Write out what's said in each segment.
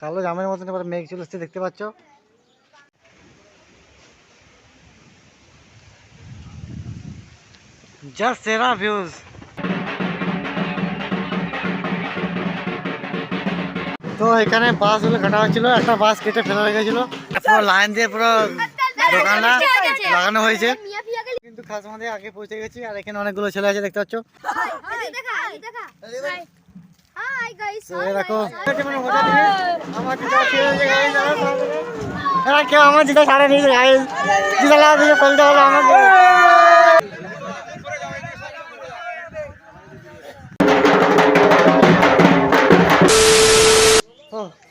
কালো জামের মতন এবার মেঘ চলে এসছে, দেখতে পাচ্ছ। জাস্ট সেরা ভিউজ। তো এখানে বাসগুলো কাটা হচ্ছিল, একটা বাস কেটে ফেলা হয়ে গেছিল, পুরো লাইন দিয়ে পুরো দোকানটা লাগানো হয়েছে। কিন্তু খাস মধ্যে আগে পৌঁছে গেছি, আর এখানে অনেকগুলো ছেলে আছে, দেখতে পাচ্ছ। দেখো কেউ আমার জিতা ছাড়ে নিয়েছে, জিতা দিকে ফেলতে হলো আমাকে।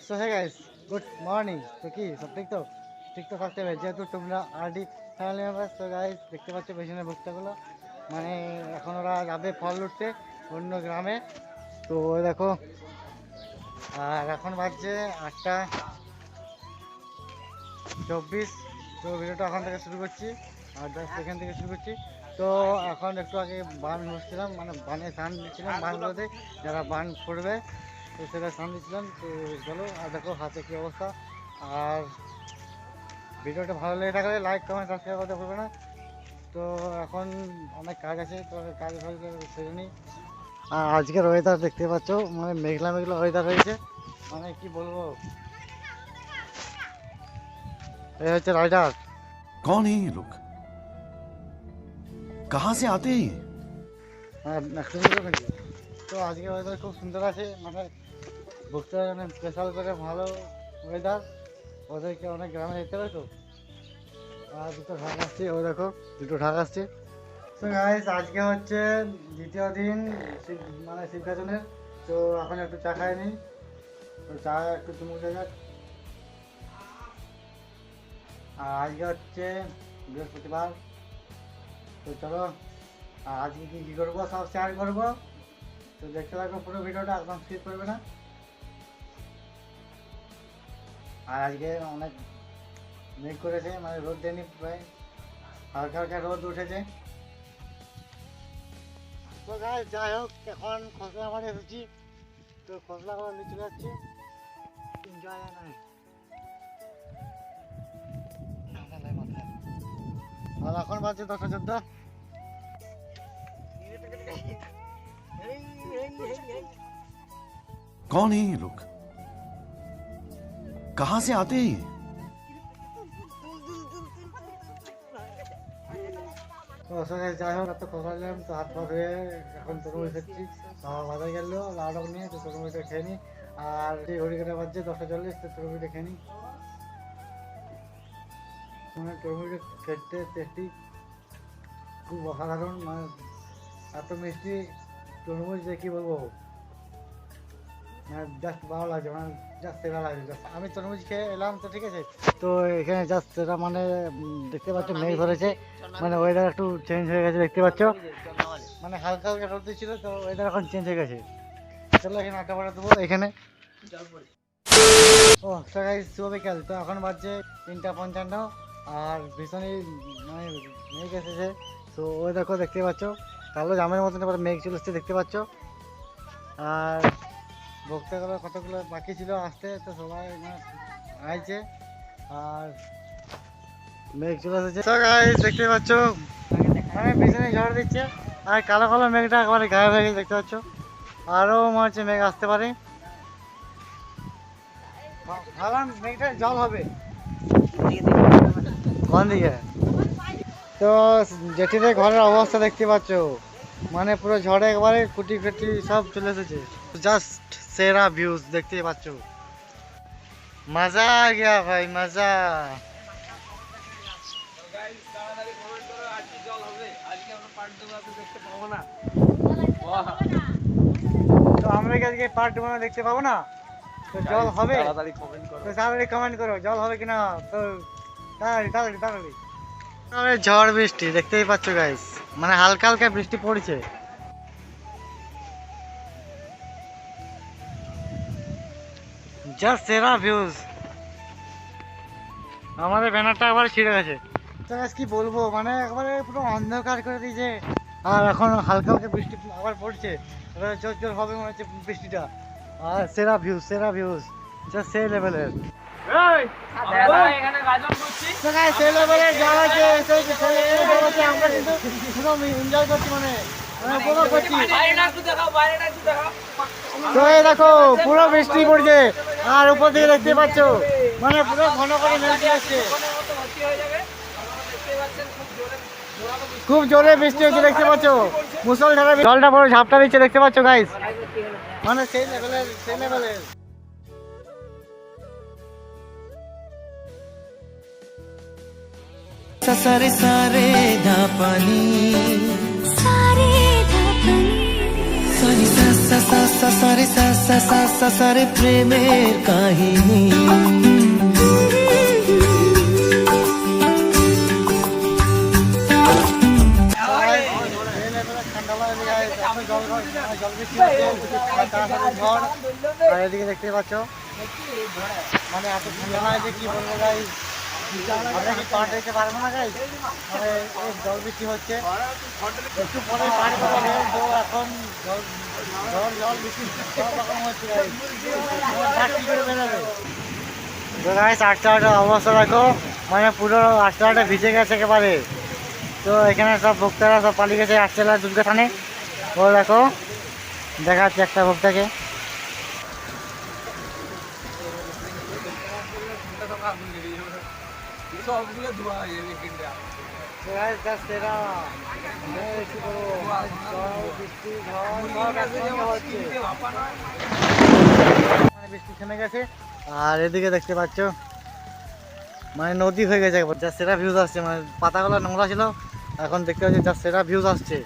So hey guys, good morning. তো কি সব ঠিক তো? ঠিক তো থাকতে হবে, যেহেতু তোমরা আরডি ফ্যামিলি মেম্বার্স। তো গাইস দেখতে পাচ্ছ পেছনের ভুট্টাগুলো, মানে এখন ওরা যাবে ফল উঠতে অন্য গ্রামে। তো ওই দেখো, আর এখন বাজছে 8:24। তো ভিডিওটা এখন থেকে শুরু করছি, আর 10 সেকেন্ড থেকে শুরু করছি। তো এখন একটু আগে বান বসছিলাম, মানে বানে স্নান দিচ্ছিলাম, বানগুলোতে যারা বান করবে তো সেটা স্নান দিচ্ছিলাম। তো চলো, আর দেখো হাতে কী অবস্থা। আর ভিডিওটা ভালো লেগে থাকলে লাইক কমেন্ট সাবস্ক্রাইব করতে ভুলবে না। তো এখন অনেক কাজ আছে, তো কাজ সেরে নিই। আর আজকের ওয়েদার দেখতে পাচ্ছ, মানে মেঘলা মেঘলা ওয়েদার হয়েছে, মানে কি বলবো। এই হচ্ছে রাইডার। कौन है ये लोग? कहाँ से आते हैं? তো আজকে ওয়েদার খুব সুন্দর আছে, মানে ভুগতে মানে স্পেশাল করে ভালো ওয়েদার। ওদেরকে অনেক গ্রামে যেতে হবে তো। আর দুটো ঢাক আসছে, ও দেখো দুটো ঢাক আসছে। তো গাইস আজকে হচ্ছে দ্বিতীয় দিন মানে শিবগাজনের। তো এখন একটু চা খাই নি, তো চা একটু চুমুক দেওয়া যাক। আর আজকে হচ্ছে বৃহস্পতিবার। তো চলো, আর আজকে কী কী করবো সব শেয়ার করবো। তো দেখতে থাকো পুরো ভিডিওটা, একদম স্কিপ করবে না। আর আজকে অনেক মেঘ করেছে, মানে রোদ দেয়নি, প্রায় হালকা হালকা রোদ উঠেছে। তো গাইস যাই হোক, এখন খসলা মাঠে এসেছি। তো খসলাগুলো নিয়ে চলে যাচ্ছি, এনজয় নাই। আর এখন বাজছে 10:14। कौन है ये लोग? कहाँ से आते हैं? তো যাই হোক, এত খসালাম, তো হাত পা ধুয়ে এখন তরমুজ খাচ্ছি। বাজার গেল লাউডক নিয়ে, তো তরমুজটা খেয়ে নিই। আর এই ঘড়ি কাটা বাজছে 10:40, তো তরমুজটা খেয়ে নিই। মানে তরমুজটা খেতে টেস্টি, খুব অসাধারণ, মানে এত মিষ্টি তরমুজ যে কী বলবো, মানে জাস্ট ভালো লাগছে, মানে জাস্ট সেরা লাগছে। জাস্ট আমি তরমুজ খেয়ে এলাম, তো ঠিক আছে। তো এখানে জাস্ট সেরা, মানে দেখতে পাচ্ছ মেঘ ধরেছে, মানে ওয়েদার একটু চেঞ্জ হয়ে গেছে, দেখতে পাচ্ছ। মানে হালকা হালকা রোদ দিচ্ছিল, তো ওয়েদার এখন চেঞ্জ হয়ে গেছে। চলো এখানে আড্ডা মারা দেবো এখানে। ও সকাল শুভ বিকাল। তো এখন বাজছে 3:55, আর ভীষণই মানে মেঘ এসেছে। তো ওই দেখো দেখতে পাচ্ছ, কালো জামের মতন এবার মেঘ চলে এসছে, দেখতে পাচ্ছ। আর ভক্তগুলো কতগুলো বাকি ছিল আসতে, তো সবাই আইছে, আর মেঘ চলে এসেছে। তো গাইস দেখতে পাচ্ছ, মানে পিছনে ঝড় দিচ্ছে, আর কালো কালো মেঘটা একেবারে গায়েব হয়ে গেছে, দেখতে পাচ্ছ। আরও মনে হচ্ছে মেঘ আসতে পারে, ভাবলাম মেঘটা জল হবে কোন দিকে। তো জেঠিদের ঘরের অবস্থা দেখতে পাচ্ছ, মানে পুরো ঝড়ে একবারে কুটি কুটি সব চলে এসেছে। জাস্ট সেরা ভিউজ দেখতে পাচ্ছ, মজা আ গিয়া ভাই, মজা। তো আমরা কি আজকে পার্ট 2 দেখতে পাবো না? তো জল হবে, তো তাড়াতাড়ি কমেন্ট করো জল হবে কিনা। তো তাড়াতাড়ি তাড়াতাড়ি তাড়াতাড়ি। ঝড় বৃষ্টি দেখতেই পাচ্ছ গাইস, মানে হালকা হালকা বৃষ্টি পড়ছে। জাস্ট সেরা ভিউজ। আমাদের ব্যানারটা একবার ছিঁড়ে গেছে। তো গাইস কি বলবো, মানে একবারে পুরো অন্ধকার করে দিয়েছে, আর এখন হালকা হালকা বৃষ্টি আবার পড়ছে। জোর জোর হবে মনে হচ্ছে বৃষ্টিটা। আর সেরা ভিউজ, সেরা ভিউজ, জাস্ট সেই লেভেলের। এই দাদা এখানে গাজন করছি। তো গাইস সেই লেভেলের জল আছে, সেই লেভেলের জল আছে, আমরা কিন্তু পুরো এনজয় করছি, মানে উপভোগ করছি। বাইরেটা একটু দেখাও, বাইরেটা একটু দেখাও। তো এই দেখো পুরো বৃষ্টি পড়ছে, আর উপর থেকে দেখতে পাচ্ছ মানে পুরো ঘন করে মেঘ আসছে, ওখানে মতো ভর্তি হয়ে যাবে। আপনারা দেখতেই পাচ্ছেন খুব জোরে জোরালো বৃষ্টি। খুব জোরে বৃষ্টি হচ্ছে দেখতে পাচ্ছ, মুষলধারে জলটা পুরো ঝাপটা দিচ্ছে দেখতে পাচ্ছ গাইস, মানে সেই লেভেলের সেই লেভেলের। সারে সারে ধাপানি সারে সারে প্রেমের কাহিনী। আর এদিকে দেখতে পাচ্ছ মানে এত ঠান্ডা লাগে কি বলবো গাইস, আমরা কি পার দিতে পারবো না গাইস, মানে এই জল বৃষ্টি হচ্ছে, একটু পরে পার করবে তো এখন জল জল জল বৃষ্টি সব রকম হচ্ছে গাইস, কি করে বেরোবে। তো গাইস রাস্তাটা অবস্থা দেখো, মানে পুরো রাস্তাটা ভিজে গেছে একেবারে। তো এখানে সব ভক্তরা সব পালিয়ে গেছে আটচালা দুর্গা থানে। ও দেখো দেখাচ্ছে একটা ভক্তকে, সবগুলো ধোয়া হয়ে যাবে কিন্তু। বৃষ্টি থেমে গেছে, আর এদিকে দেখতে পাচ্ছ মানে নদী হয়ে গেছে, যা সেরা ভিউজ আসছে, মানে পাতাগুলো নোংরা ছিল, এখন দেখতে পাচ্ছি যা সেরা ভিউজ আসছে।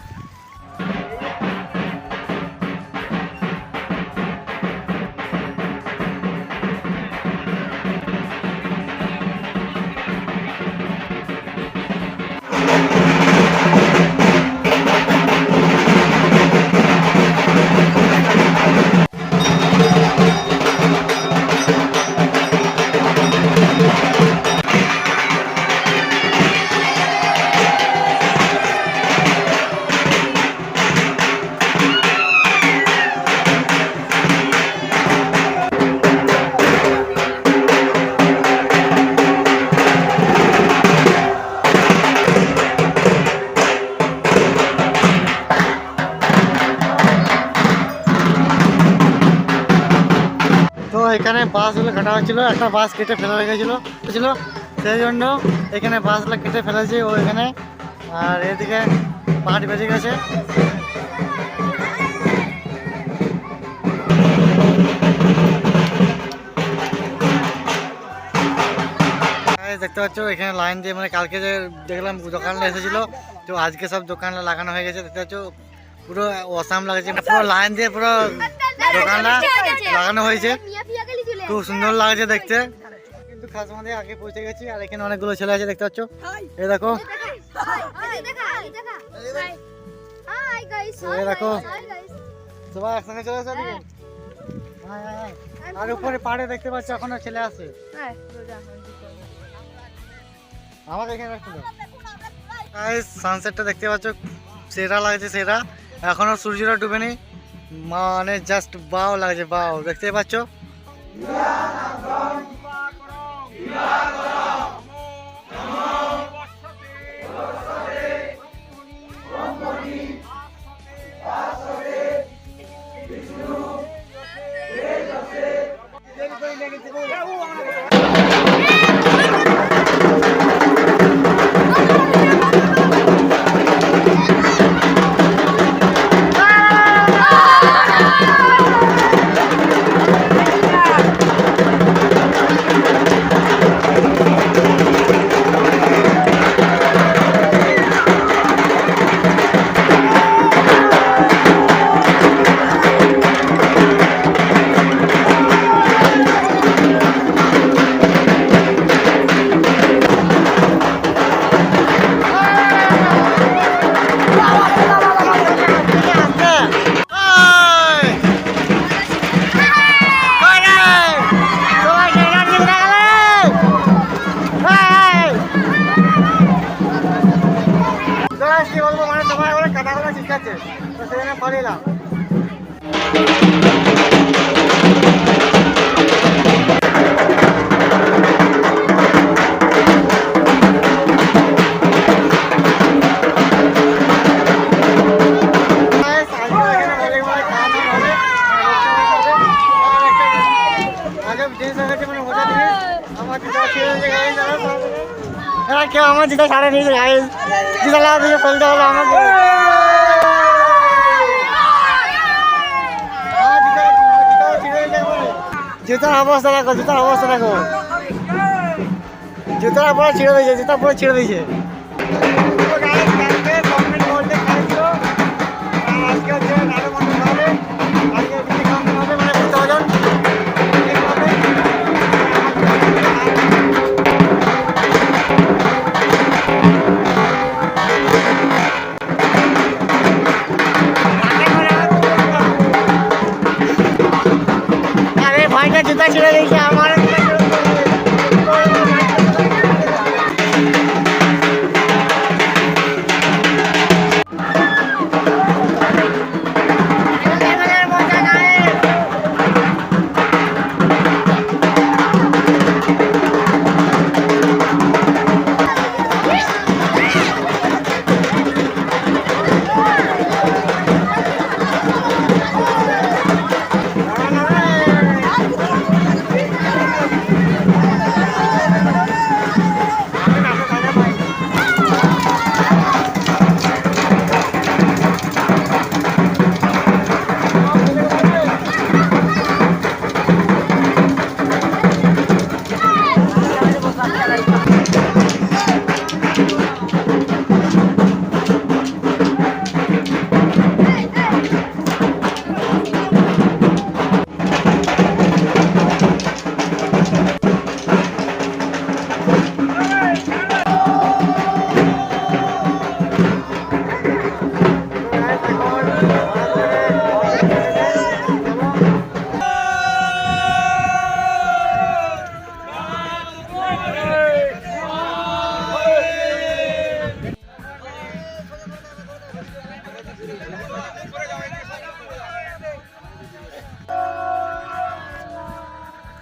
তো এখানে বাসগুলো কাটা হচ্ছিল, একটা বাস কেটে ফেলা হয়ে গেছিলো সেই জন্য এখানে বাসগুলো কেটে ফেলেছে ও এখানে, আর এদিকে পাহাড় বেজে গেছে। দেখতে পাচ্ছ এখানে লাইন দিয়ে, মানে কালকে যে দেখলাম দোকানটা এসেছিলো, তো আজকে সব দোকানটা লাগানো হয়ে গেছে। দেখতে পাচ্ছ পুরো অসাম লাগছে, পুরো লাইন দিয়ে পুরো দোকানটা লাগানো হয়েছে, খুব সুন্দর লাগছে দেখতে। কিন্তু খাসমাদে আগে পৌঁছে গেছি, আর এখানে অনেকগুলো ছেলে আছে দেখতে পাচ্ছ, এই দেখো এই দেখো সবাই একসঙ্গে চলে আসে। আর উপরে পাড়ে দেখতে পাচ্ছ এখনো ছেলে আছে, আমাকে এখানে রাখছিল। সানসেটটা দেখতে পাচ্ছ সেরা লাগছে, সেরা এখনো সূর্যটা ডুবেনি, মানে জাস্ট বাও লাগছে, বাও দেখতে পাচ্ছ। কি বলবো, মানে সবাই ওরা কাদাগুলো শিখাচ্ছে, তো সেখানে পারিলাম। জিনিস দেখাচ্ছি মানে মজা জিনিস। আমার জুতা ছিঁড়ে গেছে গাইস, এরা কেউ আমার জুতা ছাড়ে নিয়েছে গাইস, জুতা লাগা দিয়ে ফেলতে হলো আমাকে। জুতার অবস্থা দেখো, জুতার অবস্থা দেখো, জুতার পুরো ছিঁড়ে দিয়েছে, জুতা পুরো ছিঁড়ে দিয়েছে। আজকে হচ্ছে নাড়ু মন্ডল হবে, আজকে কিছু কম হবে মানে 50,000। আরে ভাইটা জুতা ছিঁড়ে দিয়েছে আমার।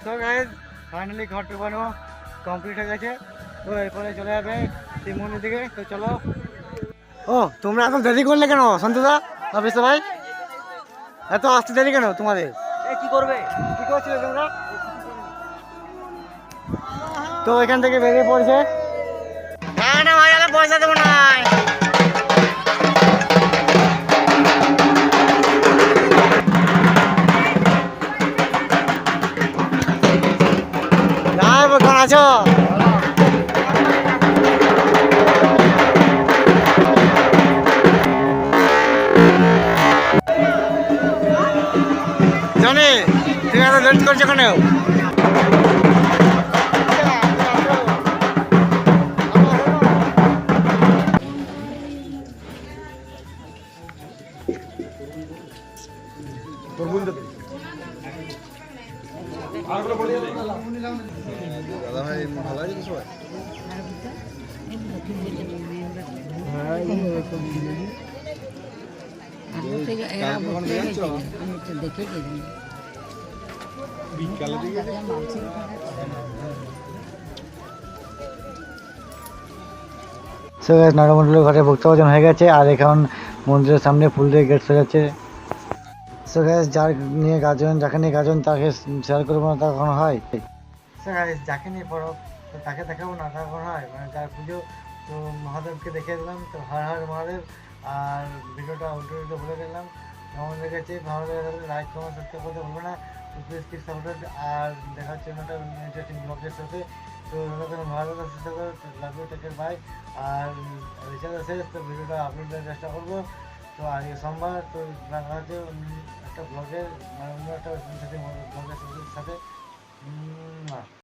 তো গাইজ ফাইনালি ঘর ঢুকানো কমপ্লিট হয়ে গেছে। তো এরপরে চলে যাবে শিব মন্দির দিকে। তো চলো। ও তোমরা এত দেরি করলে কেন সন্তোষদা, অফিস ভাই, এত আসতে দেরি কেন তোমাদের? কি করবে? কি করছিলে তোমরা? তো এখান থেকে বেরিয়ে পড়ছে। না ভাই, আমি পয়সা দেবো না। কেমন আছো? জানি তুমি এত লেট করছো কেন? সো গাইস নাটমন্ডলের ঘরে ভক্তভোজন হয়ে গেছে, আর এখন মন্দিরের সামনে ফুল দিয়ে গেট সাজাচ্ছে। সো গাইস যাকে নিয়ে গাজন তাকে শেয়ার করবো না, তা কখনো হয়? সো গাইস যাকে নিয়ে পরব তো তাকে দেখাবো না, তা কখনো হয়? মানে যার পুজো, তো মহাদেবকে দেখিয়ে দিলাম। তো হর হর মহাদেব। আর ভিডিওটা উল্টো বলে দিলাম। কেমন লেগেছে, ভালো লেগে থাকলে লাইক কমেন্ট সাবস্ক্রাইব করতে ভুলবে না। তো প্লিজ কিপ সাপোর্টেড। আর দেখার জন্য একটা ইন্টারেস্টিং ব্লগের সাথে। তো ভালো লাগছে, love you, take care, bye. আর রিচার্জ আছে, তো ভিডিওটা আপলোড দেওয়ার চেষ্টা করবো। তো আজকে সোমবার, তো দেখা হচ্ছে একটা ব্লগের, মানে অন্য একটা ব্লগের সাথে।